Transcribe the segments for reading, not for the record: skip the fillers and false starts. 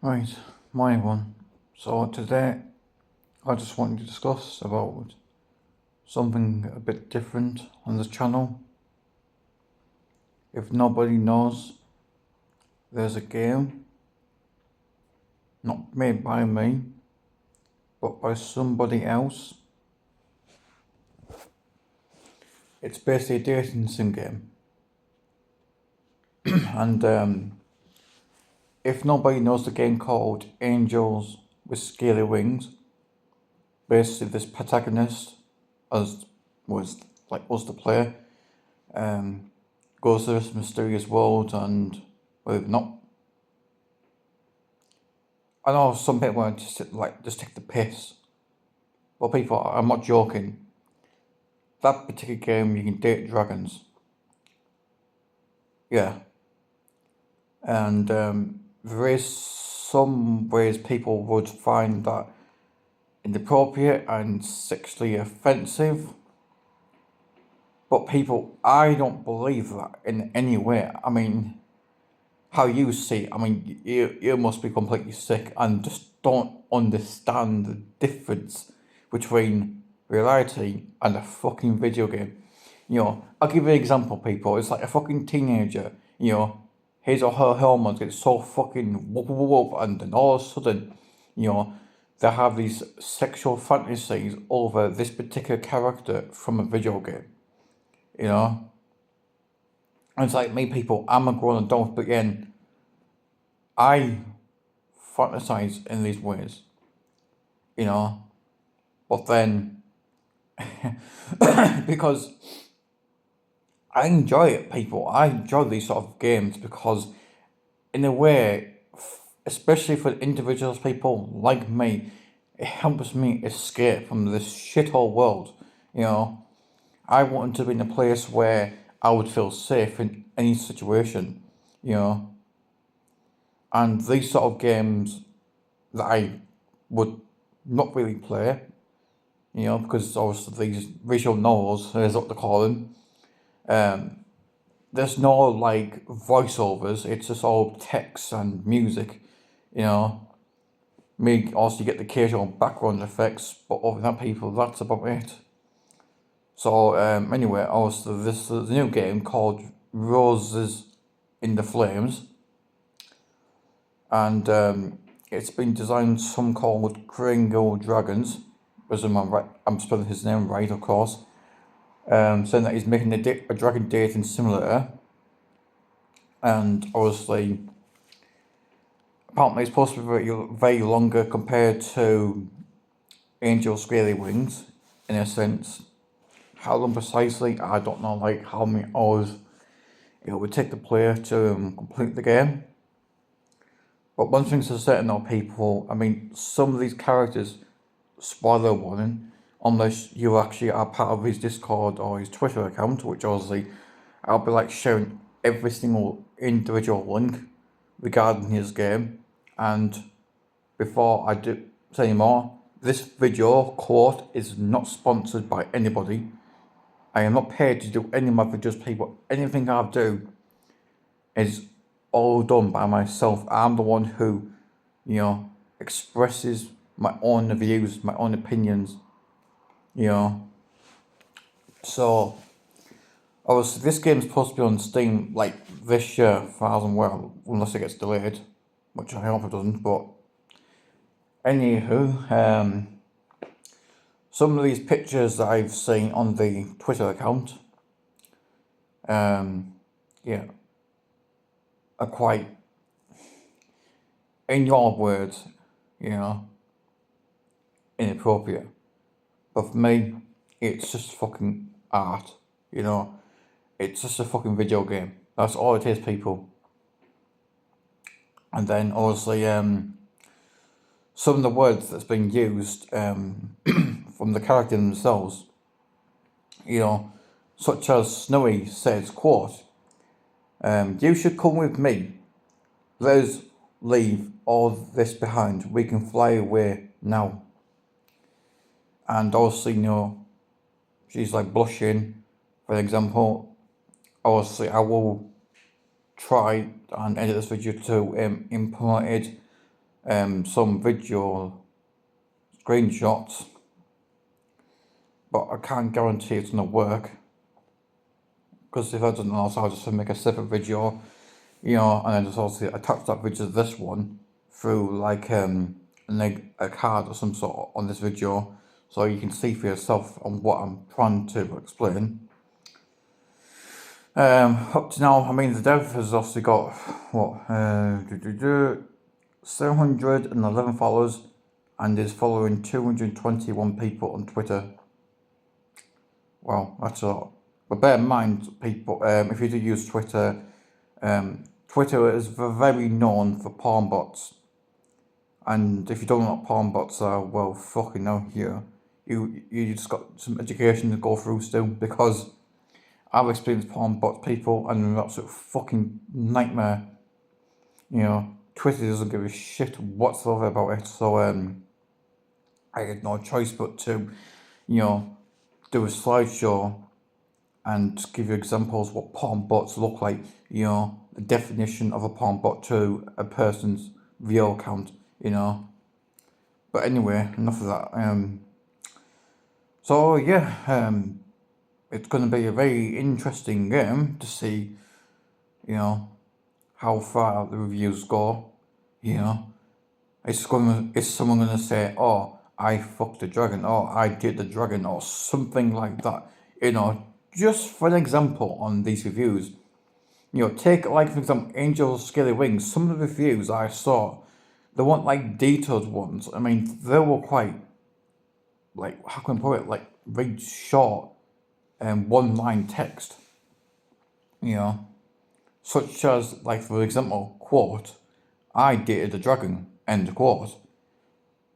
Right, my one. So today I just wanted to discuss about something a bit different on this channel. If nobody knows, there's a game not made by me, but by somebody else. It's basically a dating sim game. And if nobody knows the game called Angels with Scaly Wings, basically this protagonist, as was like us the player, goes to this mysterious world and not. I know some people want to just take the piss, but people, I'm not joking. That particular game, you can date dragons. Yeah, and there is some ways people would find that inappropriate and sexually offensive. But people, I don't believe that in any way. I mean, how you see it, I mean, you must be completely sick and just don't understand the difference between reality and a fucking video game. I'll give you an example, people. It's like a fucking teenager, his or her hormones get so fucking whoop whoop whoop, and then all of a sudden, they have these sexual fantasies over this particular character from a video game, you know? And it's like me, people, I'm a grown adult, but again, I fantasize in these ways, but then, because I enjoy it, people. I enjoy these sort of games because, in a way, especially for individuals, people like me, it helps me escape from this shithole world. I want to be in a place where I would feel safe in any situation, and these sort of games that I would not really play, because obviously these visual novels, is what they call them, there's no like voiceovers, it's just all text and music, Me also you get the occasional background effects, but other than that, people, that's about it. So anyway, also this is a new game called Roses in the Flames, and it's been designed some called Gringo Dragons, presume I'm spelling his name right, of course. Saying that he's making a dragon dating simulator, and obviously, apparently it's supposed to be very longer compared to Angel Scaly Wings, in a sense. How long precisely, I don't know, like how many hours it would take the player to complete the game. But one thing's for certain though, people, I mean, some of these characters, spoiler warning, unless you actually are part of his Discord or his Twitter account, which obviously I'll be like sharing every single individual link regarding his game. And before I do say any more, this video quote is not sponsored by anybody. I am not paid to do any of my videos, people. Anything I do is all done by myself. I'm the one who, expresses my own views, my own opinions, So, obviously, this game's supposed to be on Steam like this year, far as I'm aware, unless it gets delayed, which I hope it doesn't. But anywho, some of these pictures that I've seen on the Twitter account, yeah, are quite, in your words, inappropriate. But for me, it's just fucking art, It's just a fucking video game. That's all it is, people. And then obviously, some of the words that's been used from the character themselves, such as Snowy says, quote, you should come with me. Let us leave all this behind. We can fly away now. And obviously, she's like blushing, for example. Obviously, I will try and edit this video to implement it some video screenshots, but I can't guarantee it's gonna work. Because if I don't know, so I'll just make a separate video, and then just obviously attach that video to this one through like a card or some sort on this video, so you can see for yourself on what I'm trying to explain. Up to now, I mean, the dev has obviously got what 711 followers, and is following 221 people on Twitter. Wow, that's a lot. But bear in mind, people, if you do use Twitter, Twitter is very known for porn bots. And if you don't know what porn bots are, well, fucking hell, you just got some education to go through still, because I've experienced porn bots, people, and they're an absolute fucking nightmare. Twitter doesn't give a shit whatsoever about it, so I had no choice but to, do a slideshow and give you examples what porn bots look like, the definition of a porn bot to a person's real account, But anyway, enough of that. So yeah, it's going to be a very interesting game to see, how far the reviews go, Is someone going to say, oh, I fucked the dragon, or I did the dragon, or something like that, just for an example on these reviews. Take like for example Angel Scaly Wings. Some of the reviews I saw, they weren't like detailed ones. I mean, they were quite, like, how can I put it, like very short and one-line text. Such as, like, for example, quote, I dated the dragon, end quote.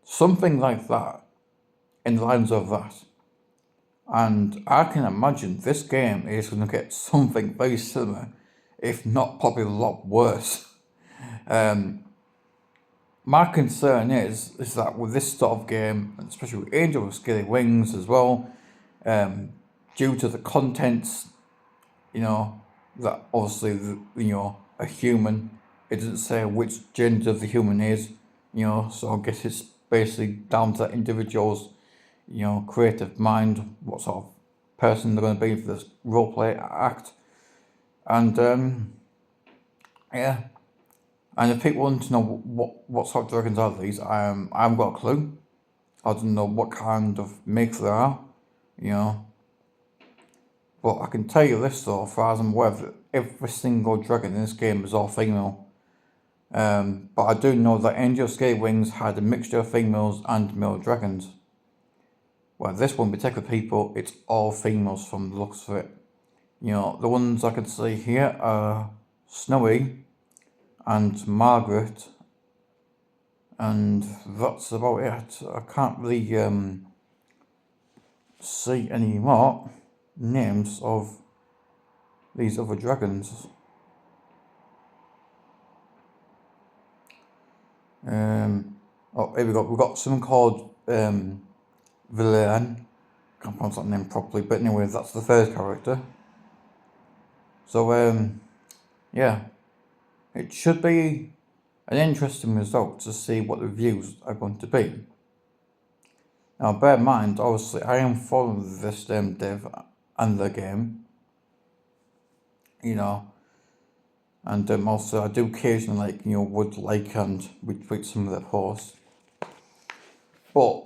Something like that, in the lines of that. And I can imagine this game is going to get something very similar, if not probably a lot worse. My concern is that with this sort of game, especially with Angel with Scaly Wings as well, due to the contents, that obviously, a human, it doesn't say which gender the human is, so I guess it's basically down to that individual's, creative mind, what sort of person they're going to be for this roleplay act. And, yeah. And if people want to know what sort of dragons are these, I haven't got a clue. I don't know what kind of mix they are, But I can tell you this though, as far as I'm aware, that every single dragon in this game is all female. But I do know that Angel Scaly Wings had a mixture of females and male dragons. Well, this one particular people, it's all females from the looks of it. The ones I can see here are Snowy and Margaret, and that's about it. I can't really see any more names of these other dragons. Oh, here we go. We've got someone called Villain. Can't pronounce that name properly, but anyway, that's the third character. So yeah, it should be an interesting result to see what the reviews are going to be. Now, bear in mind, obviously, I am following this dev and the game, and also I do occasionally would like and retweet some of their posts. But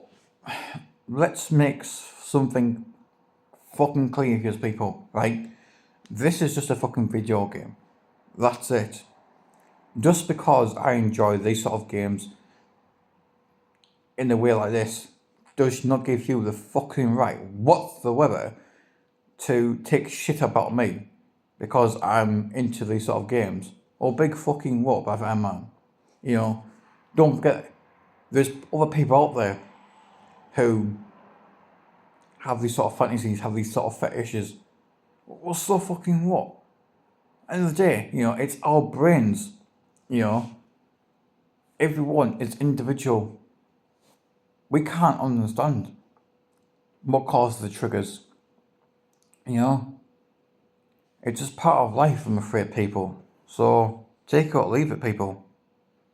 let's make something fucking clear here, people, right? This is just a fucking video game. That's it. Just because I enjoy these sort of games in a way like this does not give you the fucking right whatsoever to take shit about me because I'm into these sort of games. Or big fucking what, by that man. Don't forget, there's other people out there who have these sort of fantasies, have these sort of fetishes. Well, so fucking what? At the end of the day, it's our brains, Everyone is individual. We can't understand what causes the triggers, It's just part of life, I'm afraid, people. So, take it or leave it, people.